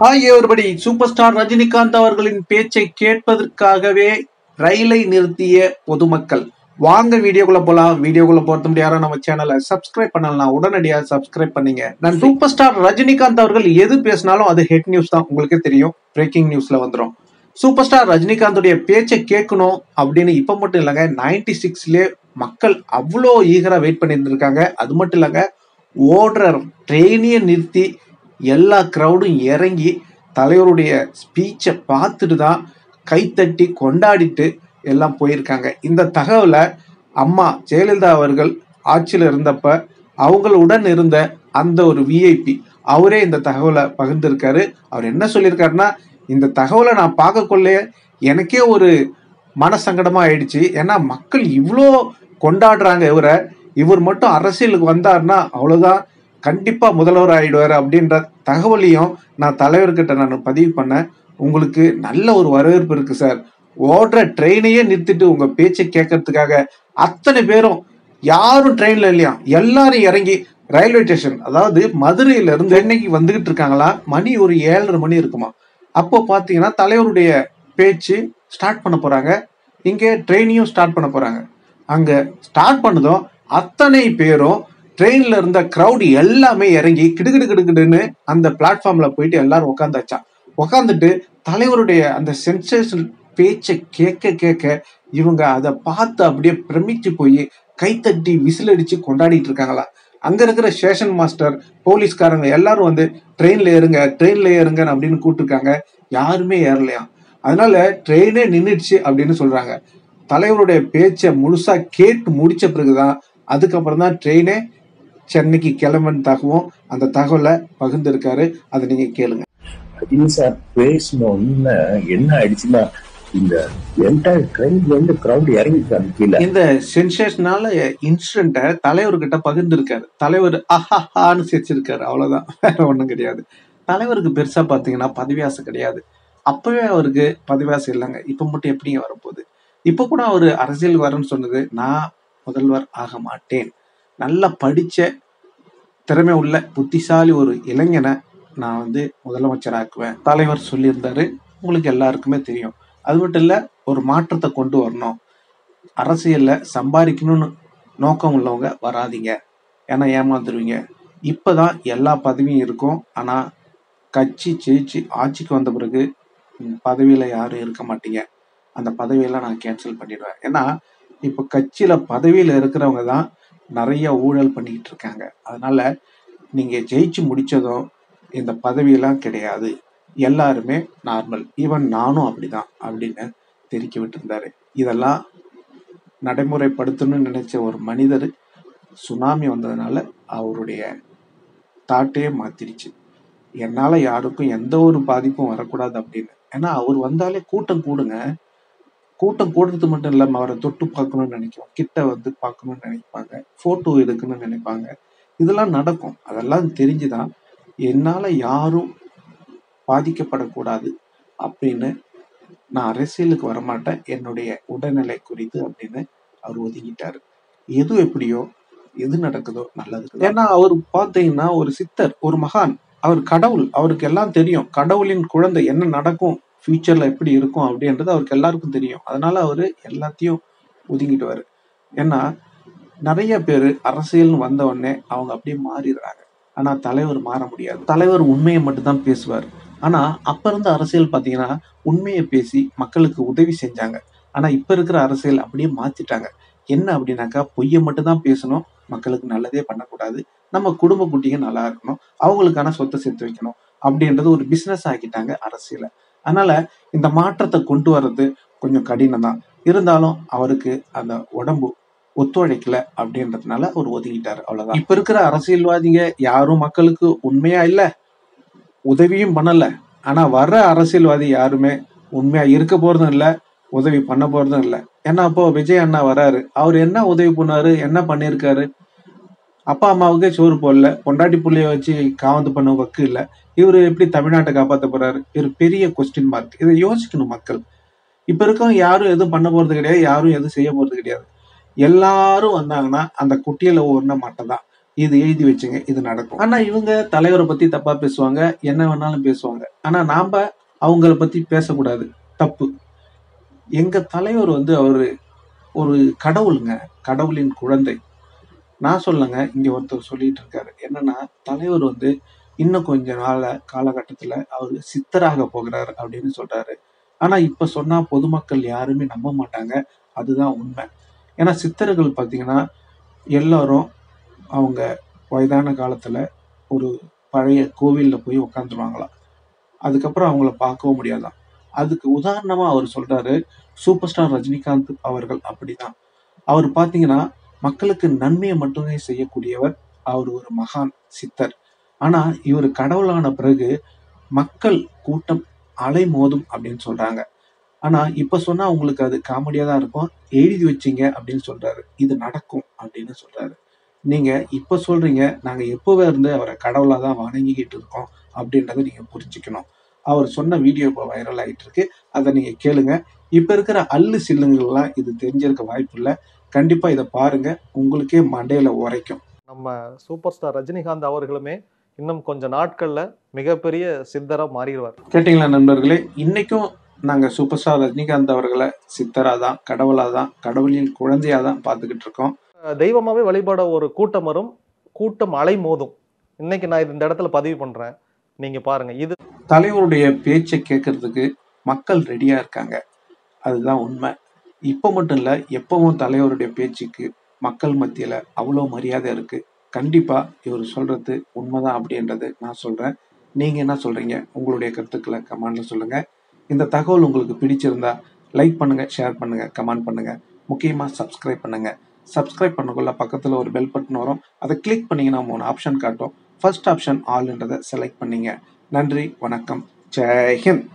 Hi everybody. Super star Rajinikanth அவர்களின் பேச்சை கேட்பதற்காகவே ரயிலை நிறுத்திய பொதுமக்கள். வாங்க வீடியோக்குள்ள போலாம். வீடியோக்குள்ள போறது முடியாத நம்ம சேனலை சப்ஸ்கிரைப் பண்ணலாம். உடனடியா சப்ஸ்கிரைப் பண்ணீங்க. நான் சூப்பர் ஸ்டார் ரஜினிகாந்த் அவர்கள் எது பேசினாலும் அது ஹெட் நியூஸ் தான், உங்களுக்கே தெரியும். பிரேக்கிங் நியூஸ்ல வந்துடும். சூப்பர் ஸ்டார் ரஜினிகாந்துடைய பேச்சை கேட்கணும் அப்படின்னு இப்ப மட்டும் இல்லைங்க, 96லே மக்கள் அவ்வளோ ஈகரா வெயிட் பண்ணிட்டு இருக்காங்க. அது மட்டும் இல்லைங்க, ஓடுற ட்ரெயினையே நிறுத்தி எல்லா கிரௌடும் இறங்கி தலைவருடைய ஸ்பீச்சை பார்த்துட்டு தான் கைத்தட்டி கொண்டாடிட்டு எல்லாம் போயிருக்காங்க. இந்த தகவலை அம்மா ஜெயலலிதா அவர்கள் ஆட்சியில் இருந்தப்ப அவங்களுடன் இருந்த அந்த ஒரு விஐபி அவரே இந்த தகவலை பகிர்ந்திருக்காரு. அவர் என்ன சொல்லியிருக்காருன்னா, இந்த தகவலை நான் பார்க்கக்குள்ளே எனக்கே ஒரு மனசங்கடமா ஆயிடுச்சு. ஏன்னா மக்கள் இவ்வளோ கொண்டாடுறாங்க இவர் மட்டும் அரசியலுக்கு வந்தார்னா அவ்வளோதான், கண்டிப்பா முதல்வர் ஆயிடுவார் அப்படின்ற தகவலையும் நான் தலைவர்கிட்ட நான் பதிவு பண்ணேன். உங்களுக்கு நல்ல ஒரு வரவேற்பு இருக்கு சார். ஓடுற ட்ரெயினையே நிறுத்திட்டு உங்க பேச்சை கேட்கறதுக்காக அத்தனை பேரும், யாரும் ட்ரெயின்ல இல்லையா, எல்லாரும் இறங்கி ரயில்வே ஸ்டேஷன், அதாவது மதுரையில இருந்து சென்னைக்கு வந்துகிட்டு இருக்காங்களா. மணி ஒரு 7:30 மணி இருக்குமா. அப்போ பாத்தீங்கன்னா தலைவருடைய பேச்சு ஸ்டார்ட் பண்ண போறாங்க. இங்கே ட்ரெயினையும் ஸ்டார்ட் பண்ண போறாங்க. அங்க ஸ்டார்ட் பண்ணதும் அத்தனை பேரும் ட்ரெயின்ல இருந்த கிரௌட் எல்லாமே இறங்கி கிடுகிடுன்னு அந்த பிளாட்ஃபார்ம்ல போயிட்டு எல்லாரும் உட்காந்தாச்சா. உட்காந்துட்டு தலைவருடைய அந்த சென்சேஷன் பேச்சை கேட்க இவங்க அதை பார்த்து அப்படியே பிரமிச்சு போய் கைத்தட்டி விசிலடிச்சு கொண்டாடிட்டு இருக்காங்களா. அங்க இருக்கிற ஸ்டேஷன் மாஸ்டர், போலீஸ்காரங்க எல்லாரும் வந்து ட்ரெயின்ல ஏறுங்க அப்படின்னு கூப்பிட்டுருக்காங்க. யாருமே ஏறலையாம். அதனால ட்ரெயினே நின்றுடுச்சு அப்படின்னு சொல்றாங்க. தலைவருடைய பேச்சை முழுசா கேட்டு முடிச்ச பிறகுதான் அதுக்கப்புறம் தான் ட்ரெயினே சென்னைக்கு கிளம்புனதாகவும் அந்த தகவலை பகிர்ந்திருக்காரு. அதை நீங்க கேளுங்க. ரஜினி சார் பேசணும்னு என்ன ஆயிடுச்சுன்னா, இந்த என்டையர் ட்ரெயின்ல இருந்து கிரௌட் இறங்கிட்டாங்க கீழே. இந்த சென்சேஷனால இன்சிடென்ட்டை தலைவர்கிட்ட பகிர்ந்திருக்காரு. தலைவர் ஆஹான்னு சிரிச்சிருக்காரு. அவ்வளவுதான், வேற ஒண்ணும் கிடையாது. தலைவருக்கு பெருசா பாத்தீங்கன்னா பதவி ஆசை கிடையாது. அப்பவே அவருக்கு பதவி ஆசை இல்லைங்க. இப்ப மட்டும் எப்படிங்க வரப்போகுது. இப்ப கூட அவரு அரசியல் வரேன்னு சொன்னது, நான் முதல்வர் ஆக மாட்டேன், நல்லா படிச்ச திறமை உள்ள புத்திசாலி ஒரு இளைஞனை நான் வந்து முதலமைச்சர் ஆக்குவேன் தலைவர் சொல்லியிருந்தாரு. உங்களுக்கு எல்லாருக்குமே தெரியும். அது மட்டும் இல்ல, ஒரு மாற்றத்தை கொண்டு வரணும், அரசியல்ல சம்பாதிக்கணும்னு நோக்கம் உள்ளவங்க வராதிங்க, ஏன்னா ஏமாந்துருவீங்க. இப்பதான் எல்லா பதவியும் இருக்கும். ஆனா கட்சி ஜெயிச்சு ஆட்சிக்கு வந்த பிறகு பதவியில யாரும் இருக்க மாட்டீங்க. அந்த பதவியெல்லாம் நான் கேன்சல் பண்ணிடுவேன். ஏன்னா இப்ப கட்சியில பதவியில இருக்கிறவங்க தான் நிறைய ஊழல் பண்ணிக்கிட்டு இருக்காங்க. அதனால நீங்க ஜெயிச்சு முடிச்சதும் இந்த பதவியெல்லாம் கிடையாது, எல்லாருமே நார்மல், ஈவன் நானும் அப்படிதான் அப்படின்னு தெரிவிக்க விட்டுருந்தாரு. இதெல்லாம் நடைமுறைப்படுத்தணும்னு நினைச்ச ஒரு மனிதர் சுனாமி வந்ததுனால அவருடைய தாட்டையே மாத்திருச்சு. என்னால யாருக்கும் எந்த ஒரு பாதிப்பும் வரக்கூடாது அப்படின்னு. ஏன்னா அவர் வந்தாலே கூட்டம் கூடுங்க. கூட்டம் கூடுறது மட்டும் இல்லாம அவரை தொட்டு பார்க்கணும்னு நினைக்கும், கிட்ட வந்து பார்க்கணும்னு நினைப்பாங்க, போட்டோ எடுக்கணும்னு நினைப்பாங்க. இதெல்லாம் நடக்கும். அதெல்லாம் தெரிஞ்சுதான் என்னால யாரும் பாதிக்கப்படக்கூடாது அப்படின்னு நான் அரசியலுக்கு வரமாட்டேன், என்னுடைய உடல்நிலை குறித்து அப்படின்னு அவர் ஒதுங்கிட்டாரு. எது எப்படியோ, எது நடக்குதோ நல்லது. ஏன்னா அவர் பார்த்தீங்கன்னா ஒரு சித்தர், ஒரு மகான், அவர் கடவுள், அவருக்கு எல்லாம் தெரியும். கடவுளின் குழந்தை, என்ன நடக்கும் ஃபியூச்சர்ல எப்படி இருக்கும் அப்படின்றது அவருக்கு எல்லாருக்கும் தெரியும். அதனால அவரு எல்லாத்தையும் ஒதுங்கிடுவாரு. ஏன்னா நிறைய பேர் அரசியல்னு வந்த உடனே அவங்க அப்படியே மாறிடுறாங்க. ஆனா தலைவர் மாற முடியாது. தலைவர் உண்மையை மட்டும்தான் பேசுவார். ஆனா அப்ப இருந்த அரசியல் பாத்தீங்கன்னா உண்மையை பேசி மக்களுக்கு உதவி செஞ்சாங்க. ஆனா இப்ப இருக்கிற அரசியல் அப்படியே மாத்திட்டாங்க. என்ன அப்படின்னாக்கா, பொய்யை மட்டும்தான் பேசணும், மக்களுக்கு நல்லதே பண்ணக்கூடாது, நம்ம குடும்ப குட்டிங்க நல்லா இருக்கணும், அவங்களுக்கான சொத்தை சேர்த்து வைக்கணும் அப்படின்றது ஒரு பிசினஸ் ஆக்கிட்டாங்க அரசியலை. அதனால இந்த மாற்றத்தை கொண்டு வர்றது கொஞ்சம் கடினம் தான். இருந்தாலும் அவருக்கு அந்த உடம்பு ஒத்துழைக்கல அப்படின்றதுனால அவர் ஒதுங்கிட்டாரு. அவ்வளவுதான். இப்ப இருக்கிற அரசியல்வாதிங்க யாரும் மக்களுக்கு உண்மையா இல்ல, உதவியும் பண்ணல. ஆனா வர்ற அரசியல்வாதி யாருமே உண்மையா இருக்க போறதும் இல்ல, உதவி பண்ண போறதும் இல்ல. ஏன்னா அப்போ விஜய் அண்ணா வராரு, அவர் என்ன உதவி பண்ணாரு, என்ன பண்ணிருக்காரு? அப்பா அம்மாவுக்கே சோறு போடல, பொண்டாட்டி புள்ளைய வச்சு காவந்து பண்ண வக்கு இல்ல. இவரு எப்படி தமிழ்நாட்டை காப்பாற்ற போறாரு? ஒரு பெரிய கொஸ்டின் மார்க். இதை யோசிக்கணும் மக்கள். இப்ப இருக்கவங்க யாரும் எதுவும் பண்ண போறது கிடையாது, யாரும் எதுவும் செய்ய போறது கிடையாது. எல்லாரும் வந்தாங்கன்னா அந்த குட்டியில ஓடுன மட்டும் தான். இது எழுதி வச்சுங்க, இது நடக்கும். ஆனா இவங்க தலைவரை பத்தி தப்பா பேசுவாங்க, என்ன வேணாலும் பேசுவாங்க. ஆனா நாம அவங்கள பத்தி பேசக்கூடாது, தப்பு. எங்க தலைவர் வந்து அவரு ஒரு கடவுளுங்க, கடவுளின் குழந்தை. நான் சொல்லங்க, இங்க ஒருத்தர் சொல்லிட்டு இருக்காரு. என்னன்னா, தலைவர் வந்து இன்னும் கொஞ்ச காலகட்டத்துல அவரு சித்தராக போகிறார் அப்படின்னு சொல்றாரு. ஆனா இப்ப சொன்னா பொதுமக்கள் யாருமே நம்ப மாட்டாங்க. அதுதான் உண்மை. ஏன்னா சித்தர்கள் பாத்தீங்கன்னா, எல்லாரும் அவங்க வயதான காலத்துல ஒரு பழைய கோவில்ல போய் உட்காந்துருவாங்களாம். அதுக்கப்புறம் அவங்கள பார்க்கவும் முடியாதாம். அதுக்கு உதாரணமா அவர் சொல்றாரு, சூப்பர் ஸ்டார் ரஜினிகாந்த் அவர்கள் அப்படிதான். அவர் பார்த்தீங்கன்னா, மக்களுக்கு நன்மையை மட்டுமே செய்யக்கூடியவர். அவர் ஒரு மகான் சித்தர். ஆனா, இவர் கடவுளான பிறகு மக்கள் கூட்டம் அலைமோதும் அப்படின்னு சொல்றாங்க. ஆனா, இப்ப சொன்னா உங்களுக்கு அது காமெடியா தான் இருக்கும். எழுதி வச்சீங்க அப்படின்னு சொல்றாரு. இது நடக்கும் அப்படின்னு சொல்றாரு. நீங்க இப்ப சொல்றீங்க, நாங்க எப்பவே இருந்து அவர கடவுளா தான் வணங்கிக்கிட்டு இருக்கோம் அப்படின்றத நீங்க புரிஞ்சுக்கணும். அவர் சொன்ன வீடியோ இப்ப வைரல் ஆயிட்டு இருக்கு. அத நீங்க கேளுங்க. இப்ப இருக்கிற அல்லு சில்லுங்களுக்கெல்லாம் இது தெரிஞ்சிருக்க வாய்ப்பில்ல. கண்டிப்பா இத பாருங்க. உங்களுக்கே மண்டையில உரைக்கும். நம்ம சூப்பர் ஸ்டார் ரஜினிகாந்த் அவர்களுமே இன்னும் கொஞ்ச நாட்கள்ல மிகப்பெரிய சித்தரா மாறிடுவார். கேட்டீங்களா நண்பர்களே? இன்னைக்கும் நாங்க சூப்பர் ஸ்டார் ரஜினிகாந்த் அவர்கள சித்தரா தான், கடவுளா தான், கடவுளின் குழந்தையா தான் பார்த்துக்கிட்டு இருக்கோம். தெய்வமாவே வழிபட ஒரு கூட்டம் வரும், கூட்டம் அலை மோதும். இன்னைக்கு நான் இந்த இடத்துல பதிவு பண்றேன், நீங்க பாருங்க. இது தலைவருடைய பேச்சை கேட்கறதுக்கு மக்கள் ரெடியா இருக்காங்க. அதுதான் உண்மை. இப்ப மட்டும் இல்ல, எப்பவும் தலைவருடைய பேச்சுக்கு மக்கள் மத்தியில அவ்வளோ மரியாதை இருக்கு. கண்டிப்பா இவர் சொல்றது உண்மைதான் அப்படின்றது நான் சொல்றேன். நீங்க என்ன சொல்றீங்க? உங்களுடைய கருத்துக்களை கமெண்ட்ல சொல்லுங்க. இந்த தகவல் உங்களுக்கு பிடிச்சிருந்தா லைக் பண்ணுங்க, ஷேர் பண்ணுங்க, கமெண்ட் பண்ணுங்க. முக்கியமா சப்ஸ்கிரைப் பண்ணுங்க. சப்ஸ்கிரைப் பண்ணக்குள்ள பக்கத்துல ஒரு பெல் பட்டன் வரும். அதை கிளிக் பண்ணீங்கன்னா 3 ஆப்ஷன் காட்டும். ஃபர்ஸ்ட் ஆப்ஷன் ஆல்ன்றதை செலக்ட் பண்ணீங்க. நன்றி, வணக்கம், ஜெய் ஹிந்த்.